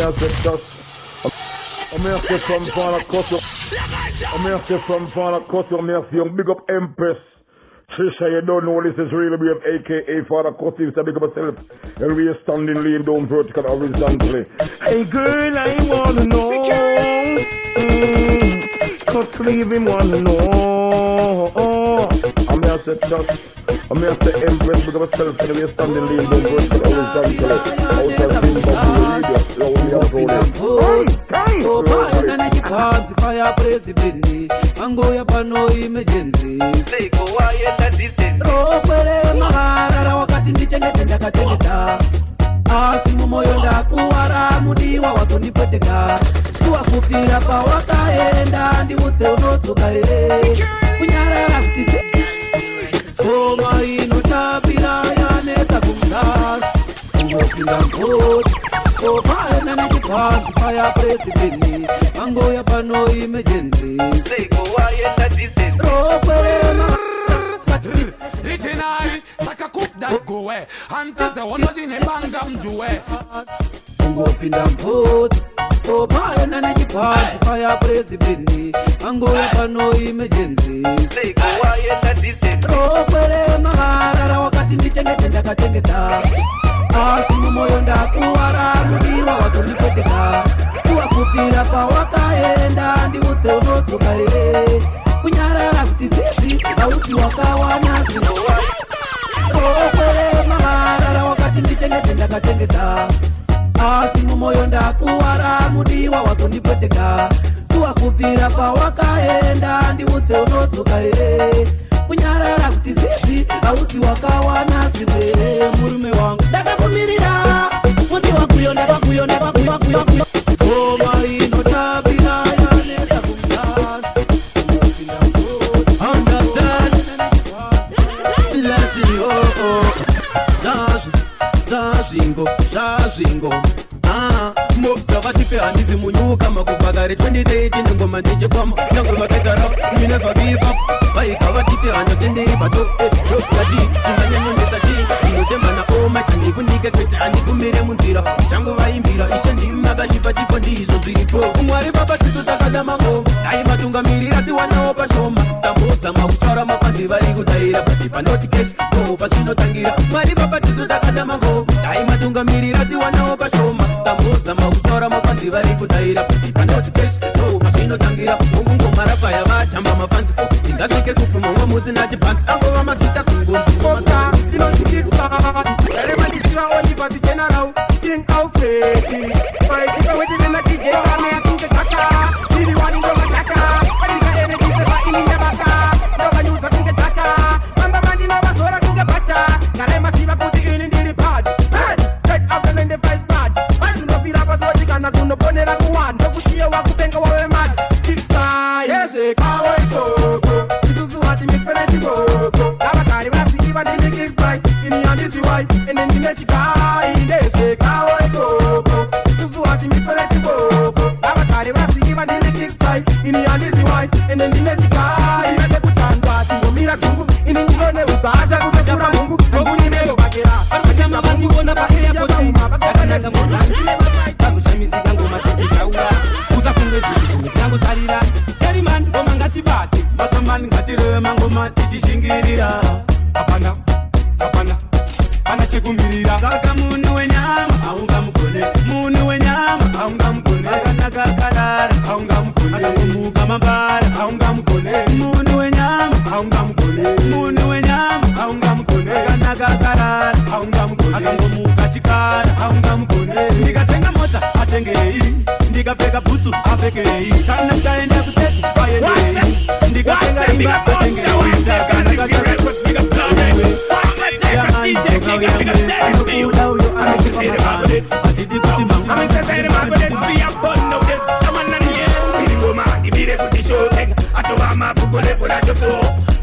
here to just. I'm here to from Fana Koto. I'm here to from Fana Koto. I'm here to young big up Empress. Trisha, you don't know this is really brave, aka Father Koto. You big up yourself. And we are standing lean down vertical horizontally. Hey girl, I wanna know. Cause leaving wanna know. I'm here to just. I'm here to Empress big up yourself. And we are standing lean down vertical horizontally. Outside things that you read. Fire president, Angoya Pano emergency. Say go quiet and listen. Ropere mahara wakati ndichengetenda katengeta. Asimu moyo ndakuwara mudiwa watonipeteka. Kuwakupira pa wakaenda ndiwutse unotukae. Kunyara kuti Soma ino tabira yaneta kumdar. Ngopinda ngoti. Oh, fire na nijipandi, fire president. Angoya pano emergency. Say go quiet and listen. Roperema. Itinai, saka kuf that go away. Antes the one in a bangam do it. Ngopinda ngoti. Oh, fire na nijipandi, fire president. Angoya pano emergency. Say go quiet and listen. Roperema harara wakati ndichengetenda katengeta. Asimu moyo ndakuwara mudiwa watonipeteka. Kuwakupira pa wakaenda ndiwutse unotukae. Kunyarara kuti zizi auti wakawana zingowa. Okwere maharara wakati ndichengetenda katengeta. Asimu moyo ndakuwara mudiwa watonipeteka. Kuwakupira pa wakaenda ndiwutse unotukae. Kunyarara kuti zizi auti wakawana zingowa. Murume wangu ndakakumirira muti wakuyonda wakuyonda Soma ino tabira yaneta kumdasi. Understand. Lasi Zazingo Mobsa vatipe handizi munyuka makubagari 2018 ngoma ndije kwama Nangoma ketara, we never give up Baika vatipe hanotenderi bato Jokati, chinganyanyongesa chi Inotema na oma chini kunike kwete Anikumire munzira, changu vaimbira Ishe ndimaga jipa chipo ndizo ziripo Umwari baba tiso takadamango Daima tunga mirira tiwanaopa shoma Tambosa makuchora mafanzi vari kutaira Patipa noti kesh, opa chino tangira Umwari baba tiso takadamango Daima tunga mirira tiwanaopa shoma Tambosa makuchora mafanzi vari kutaira Patipa noti kesh, opa chino tangira Mungu marapa ya vachamba mafanzi Ingazike kupumwa muzi na jipanzi Angova mazita kungunzi Kota, inontikita Everybody see our only for the general Think how fake Fight people waiting in the DJ Same ya tunke kaka Dili wani ngoma kaka Wadika energy seba ini nyabaka Ndoga nyuza tunke taka Mamba mandi na wasora kunge bata Kalema siva kuti ini ndiri pad Straight out and in the vice pad Bantu no vira pas logica na kuno ponera kuwan Ndogu siya wakupenga wawe mad Kika yese kawa ikoko Isusu hati mispeneti boko Labakari wasi iwa ndini kicks bright Ini yandisi white and then the chikai Ndese kawa ikoko Isusu hati mispeneti boko Labakari wasi iwa ndini kicks bright Ini yandisi white and then the chikai Nade kutandwa singo mira tungu Ini njilone utaasha kutefura mungu Mungu nimego bakira Arkuchama mangi wona bakira poti Kakanaza mozangi Kazu shamisi gango matiti shaura Uza funge jiki Kango sarira Keri man goma ngati bati Bata man ngati rema ngoma tichi shingirira Apana Ana chekumbirira Kaka munu wenyama Aunga mkone Munu wenyama Aunga mkone Akanaga karara Aunga mkone Akangumuka mambara Aunga mkone Munu wenyama Aunga mkone Munu wenyama Aunga mkone Akanaga karara Aunga mkone Akangumuka chikara Aunga mkone Ndikatenga mota Atengei Ndikapfeka butsu apfekei Kana mtaenda kuteti Payenei Ndikatenga imba Atengei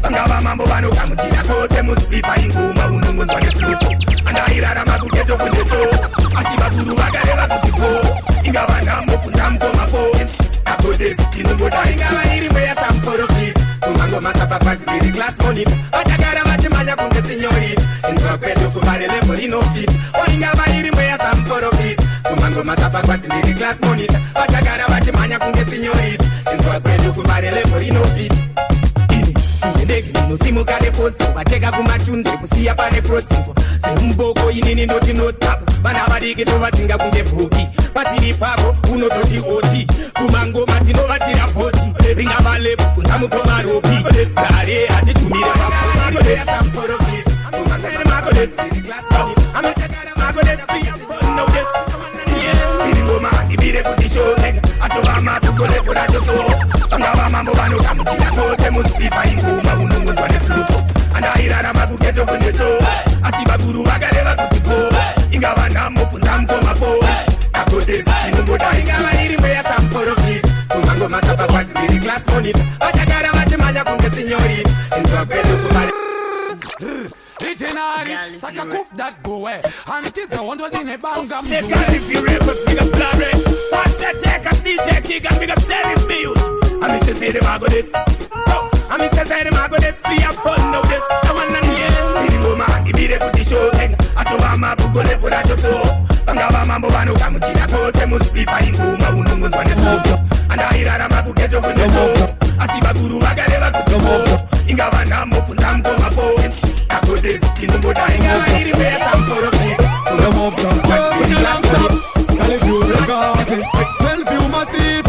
Angava mambo vano kamuchina kose musipipa inguma unungunzwa neflusu Andairara makuketo kundeto Asivakuru vakareva kutipo Ingava nambo kunamkomapo Akodesi tinungoda ingava irimwe ya samporofit Kumango masapapati kiri class money Atakara vatimanya kunde signori Intropedo kumarele morino fit Oingava irimwe ya samporofit Kumango masapapati pakwati ndiri class monitor vatakara vachimhanya kunge sinyorita inzwa kwedu kumarelevo rinofita ini ndege ndinosimuka neposto vateka kumatunzi kusiya pane prosinzwa zvemuboko inini ndoti notapo vana vadiki tovatinga kunge bhuki pasiri pako unototi oti kumangoma tinovatira poti ringavalepo kunzamukomaropi zare hatitumire ndibire kuti shonega atovama kukolekorachoso vangava mambo vanogamuchira tose muzibipa inguma unongonzwa nefluso andairarama kugeto kundecho asi vakuru vakareva kuti po ingava nhamo kunza mukomapo akodesi tinongoda ingava iri mweya samporofit kumangoma sapakwati ndiri class monitor vatakara vachimhanya kunge sinyorita inzwa kwedu kumari Itinari, saka kuf that go away. And it is the one was in a bangam. They got if you rappers, big up Larry. What's that take a DJ kick and big up Selly's Mute. I miss to say the mago this. I miss to say the mago this. See a fun of this. I want to hear. See the woman, the beat put the show thing. I told my buko le for that show. Bangava mambo vano kamuchina kose muspi pa inguma unungu zwane foso. And I hear I'm a buketo with the show. I see my guru agareva kutomo. Ingava namo punamko mapo. Akodesi tinongoda ingava iri mea samporofi. Well, view massive.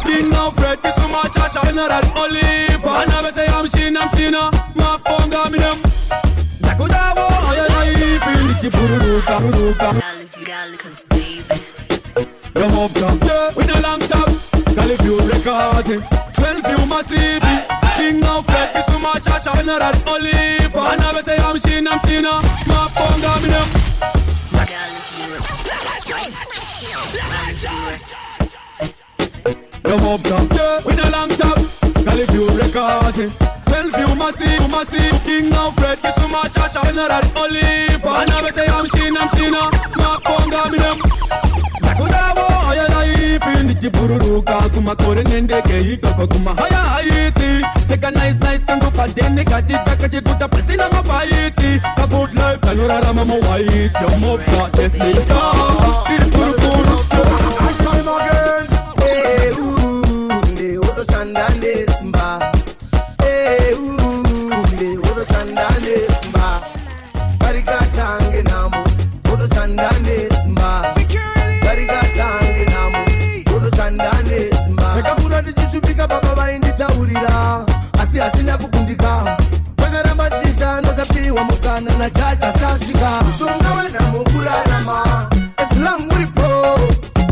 King of red, kiss so much, I shall not at olive. I never say I'm Shina. My phone got me them. Nakudawo, I feel it, Buruka. Cause baby, Come up, yeah, with a long top. Call if you recording. Well, view massive. King of red, kiss so much, I shall not at olive. I never say I'm Shina. My phone got me them. Come up, yeah, with a long top. Call if you recording. Well, view massive. King of red, kiss so much, I shall not at olive. I never say I'm Shina. My phone got me them. Nakudawo, I feel it, Buruka. Kumakore nende keiko kuma hayati. Take a nice kango padene kati kati kuta presina mapaiti. About life kanura mama white. Your mob got this nigga. Time again. Hey, the auto shandane simba. Hey, the auto shandane simba. Barika tange namu. Auto shandane simba. Barika tange namu. Auto shandane simba. Ekapura tichishupika baba vaindi taurira. Asi hatina kukundika. Pakaramba tisha nokapiwa mukana na chacha chashika. Musonga wena mukurarama. Islam uripo.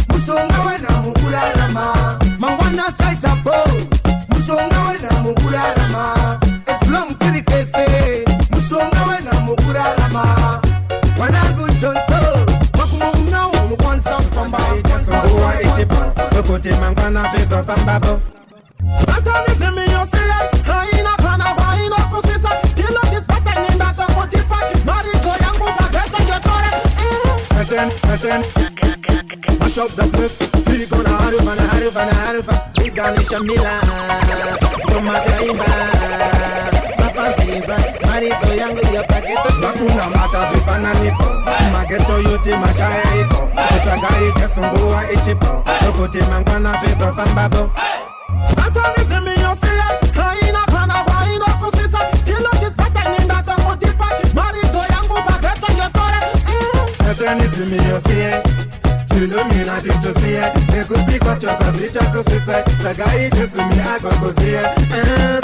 Musonga wena mukurarama. Mangwana chaita po. Musonga wena mukurarama. Islam kirikese. Musonga wena mukurarama. Wanangu chonto. Makumuna umukwansa famba. Itasunguwa ichipo. Lokote mangwana peso fambabo. Antoni semi yosile. Haina kana baina kusita. Kilo dispata ninda kwa tipa. Marito yangu bageta yotore. Listen. Mash up the place. We gonna harufa. We gonna Shamila. Tomate imba. Mafantiza. Marito yangu ya paketo. Bakuna mata vifananito. Mageto yote makaya iko. Utagari kesunguwa ichipo. Lokote mangwana peso fambabo. Antoni semi yosile. Haina kana baina kusita. Kilo dispata ninda kwa tipa. Marito yangu bageta yotore. Listen me yosile. You know me not to see it. They could be cut your coffee, choco sweet side. The guy just me, I go see it.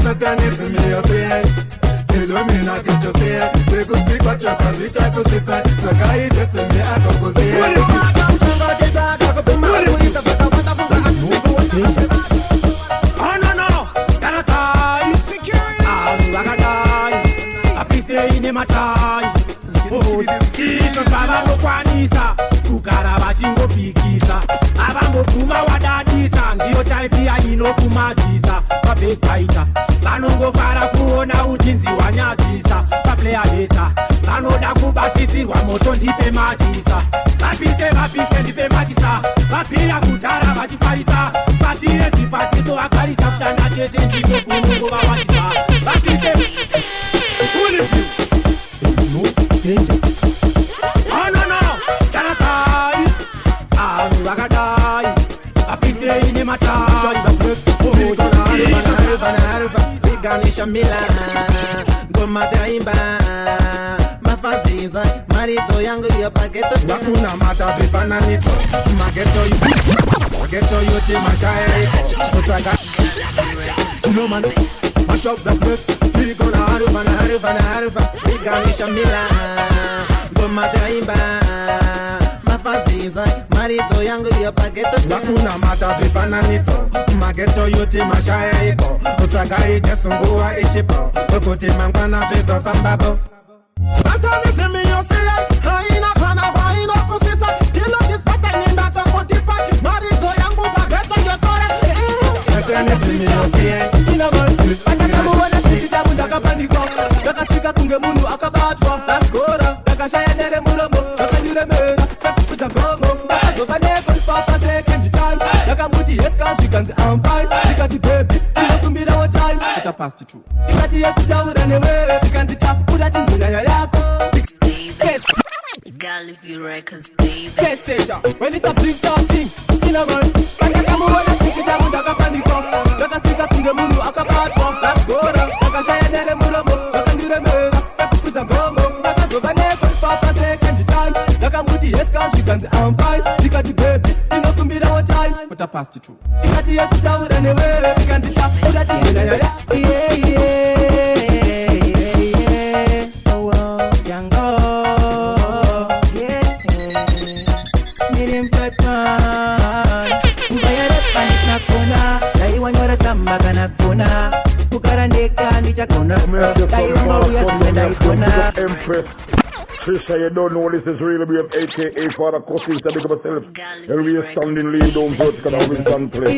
Satanis me, you see it. You know me not to see it. They could be cut your coffee, choco sweet side. The guy just me, I go see it. Oh no, that's I. Security. I be saying in my time. Oh, Jesus, Baba, no kwanisa. Kukara vachingo pikisa avango kuma wadadisa ndiyo taipia inokumadisa papekaita vanongofara kuona uchinzi wanyadzisa paplaya deta vanoda kubatidzirwa moto ndipe machisa vapise ndipe machisa vapira kudhara vachifarisa patire dzipasito vagarisa kushanda chete ndipo kunongo vawadzisa vapise Wakada say in my town. We gonna alva. We gonna shamila. Goma taimba. Mafaziza. Marito yangu yo pageto. Wakuna mata vifananito. Mageto you. Mageto you ti mashaya. Utaga. No man. Mash up the place. We gonna alva. We gonna shamila. Goma taimba. Mafaziza. Marito yangu yo pageto. Wakuna mata vifananito. Mageto you ti mashaya. Utaga ije sungua ichipo. Okuti mangwana pesa fambabo. Atani se me yo say haina kana haina kusita. You know this pattern in that kotipa. Marito yangu pageto yo tore. Atani se me yo say Atakamu wana sita mundaka paniko. Dakasika kunge munu akabatwa. Taskora. Dakashaya nere muromo. Dakanyure mera. Sakuta gomo. Dakazobane for papa second time. Dakamuti eska shikanzi I'm fine. Dikati baby. Dinakumbira wa time. Ita past true. Dikati yekutaura newe. Dikanti tapu da tinzina ya yako. Gallivy Records, baby. When it's a big thing, Kinnah man. Atakamu wana sita mundaka paniko. Dakasika kunge munu akabatwa. Taskora. Dakashaya nere muromo. Dakanyure mera. Sakuta gomo. Dakazobane for papa second time. Dakamuti eska shikanzi I'm fine. Dikati baby. Dinakumbira wa time. Ita past true. Dikati yekutaura newe. Dikanti tapu da tinzina ya yako. Empress. Trisha, you don't know this is really me, aka Father Cousin, to big up myself. And we are standing lean down vertical and we stand play.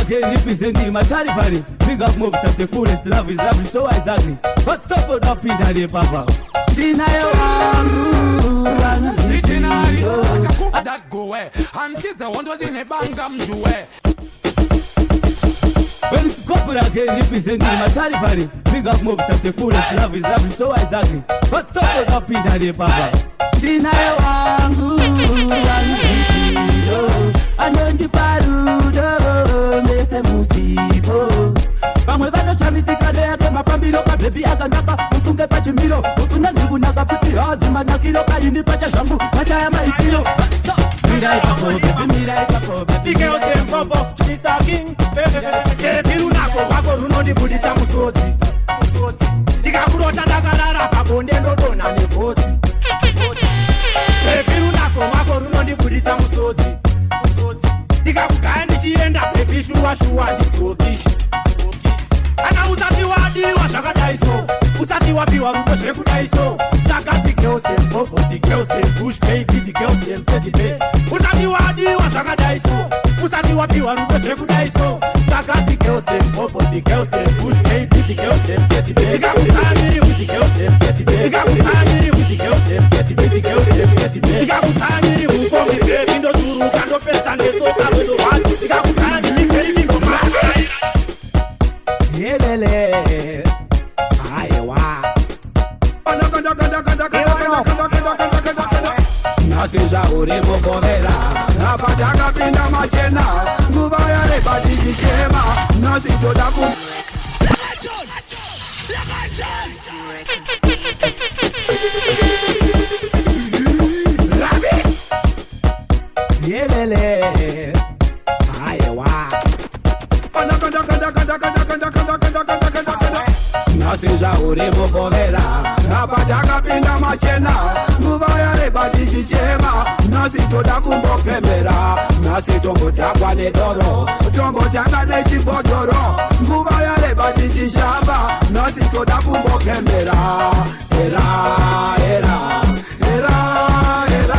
Representing my Taliban, big up mobs at the fullest. Love is lovely, so exactly. What's up with up in that papa? That go away. And kids the one was in a bangam do way. When it's couple again, representing my Taliban, big up mobs at the fullest. Love is lovely, so exactly. What's up with up in that papa? Anonji parudo mese musibo Bamwe bano chamisika leke mapambilo ka baby akanaka Utunge pachi milo Utunanzigu naka 50 azima na kilo Kayindi pacha shangu pacha ya maikilo Mirai kako baby, mirai kako baby Ike ote mpopo, Mr. King Kiru nako wako runo di budita musoti Ika kurota dakarara kabonde ndoto na nekoti Kiru nako wako runo di budita musoti Dika kukandi chienda baby shuwa nditoki Ana usati wadi wa shaka daiso Usati wapi wa ruto sheku daiso Taka dike ose mpopo dike girls them push baby, the girls them petty pay. Usati wadi wataka daiso, usati wapi warube seku daiso. Taka the girls them Bobo, the girls them push baby, the girls them petty pay. Tika kutani with the girls them petty pay. Tika kutani with the girls them petty pay. The girls them petty pay. Tika kutani with the baby no duru kando pesa leso kabo do wadi. Tika kutani with baby no mama. Yelele, aiwa. Naseja uremo kovera, napataka pinda machena, ngubaya reba dijichema, nasitoda kum. Yelele, aiwa. Naseja uremo kovera, napataka pinda machena, ngubaya reba dijichema, nasitoda kumbokemera, nasitoda kwa nedoro, tombo janga nechibodoro, ngubaya reba dijishaba, nasitoda kumbokemera, era, era, era, era.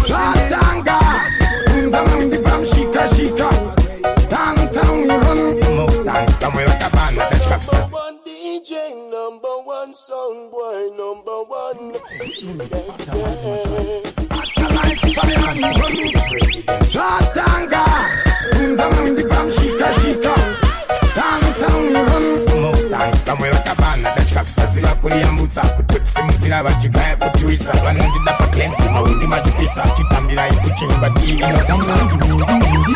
Chatanga, shika shika, downtown run. Most time, come like a band that tracks. One DJ, number one sound boy, number one. Chatanga, shika shika, downtown run. Most time, come like a band that tracks. Sila kuliambutsa kututsi muzira bachigaya kutuisa vanondida paklenzi maundi majipisa chitambira ikuchimba tiinotamanzi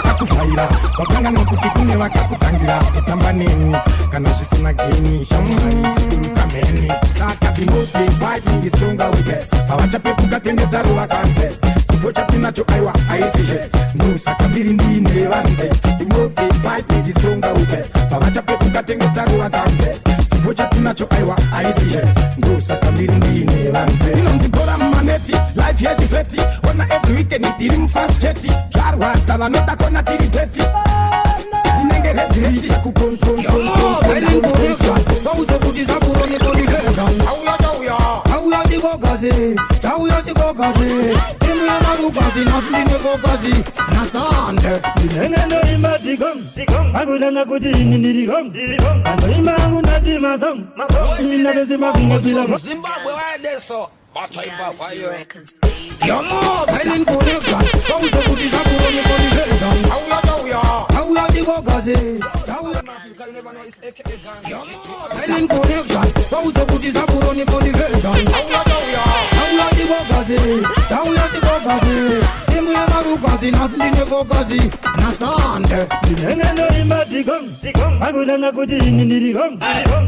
akufaira wakanga nokuti kune vakakutangira kutamba neni kana zvisina geni shamwaisikulukameni saka binote fighting is stronger with us havachapepuka tendetaru vakambe chipo chapinacho aiwa aisizve nusaka mbiri ndine vande binote fighting is stronger with us havachapepuka tendetaru vakambe Pocha tunacho aiwa aisije Ngusa kambiri ndine vante Inondibora maneti Life here defetti Wana every weekend itiri mfast jeti Jarwa tala nota kona tiri teti Dinenge hedreti Kukontrol Bauzo kudiza kuroni kodi vegan Auya jigo gazi Auya jigo gazi Timu ya maru gazi Nasindine fogazi Nasande Dinenge no ima digong Agudanga kudini ndirigong Ano ima aguna dimazong Ina bezima kumepila Zimbabwe why they so? Records, baby. Yomo, Pelin Kureka Bauzo kudiza kuroni kodi vegan Auya jigo gazi Pelin Kureka Bauzo kudiza kuroni kodi vegan Auya jigo gazi Auya jigo gazi Timu ya maru gazi Nasindine fogazi Nasande Dinenge no ima digong Agudanga kudini ndirigong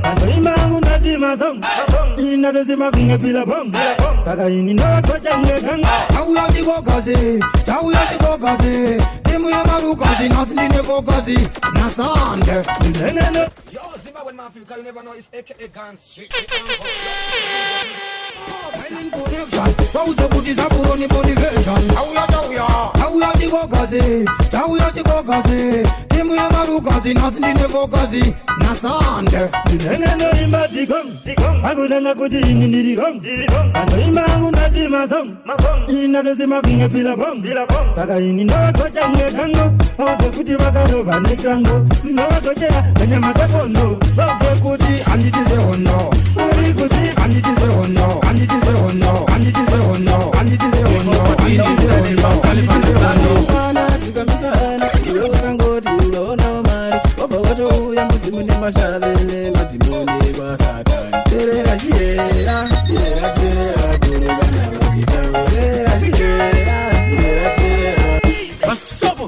Ano ima aguna dimazong Ina bezima kumepila bong Taka ini no koja mwegang Auya jigo gazi Auya jigo gazi Timu ya maru gazi Nasindine fogazi Nasande Dinenge no Yo, Zimbabwe man, because you never know it's AKA Guns. Shit. Pelin Kureka Bauzo kudiza kuroni kodi vegan Auya jigo gazi Auya jigo gazi Timu ya maru gazi Nasindine fogazi Nasande Dinenge no ima digong Agudanga kudini ndirigong Ano ima aguna dimazong Ina bezima kumepila bong Taka ini no koja mwegango Oge kuti wakaro vanekrango No wakojea Kwenye matafondo Oge kuti anditize hono Uri kuti anditize hono Anditize hono Anditize hono Anditize hono Anditize hono Wana tukamisana Iwe ngoti ulono mari Oba wato ya muzimuni mashavele Matimuni kwa satani Terera shiera Terera terera Kurugana wakita Terera shiera Terera terera Basobo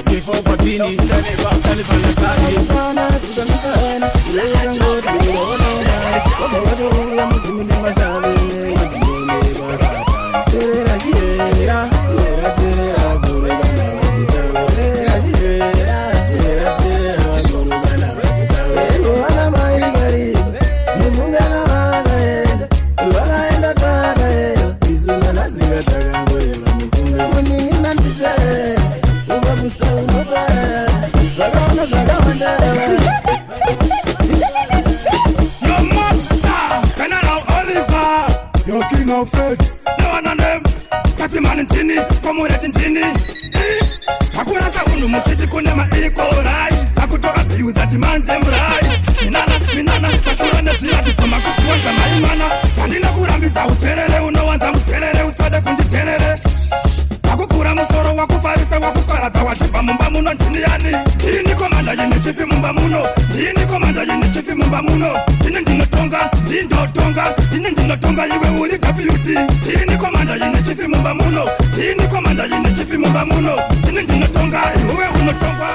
Before Patini Taliban Natali Wana tukamisana Iwe ngoti ulono mari Oba wato ya muzimuni mashavele Matimuni kwa satani Terera shiera Terera terera Kurugana wakita Terera shiera Terera terera Kurugana wakita Your monster, General Oliver. Your king of fates, no one on them. Katiman Tini, Komura Tini. Hakuna saunu mukiti kunema iko right. Hakutoka biu za demand them right. Minana, machura na zia ditoma kushuanza maimana. Kandina kurambiza uterere, unowanza muserere, usade kunditerere. Hakukura musoro wakufarisa wakuskarata wachipa mumba muno ntini yani. Hii ni komanda yini chifi mumba muno. Hii ni komanda yini chifi mumba muno. Hii ndino tonga, hii ndino tonga iwe uri kapiuti. Hii ni komanda yini chifi mumba muno. Hii ni komanda yini chifi mumba muno. Hii ndino tonga iwe unotonga.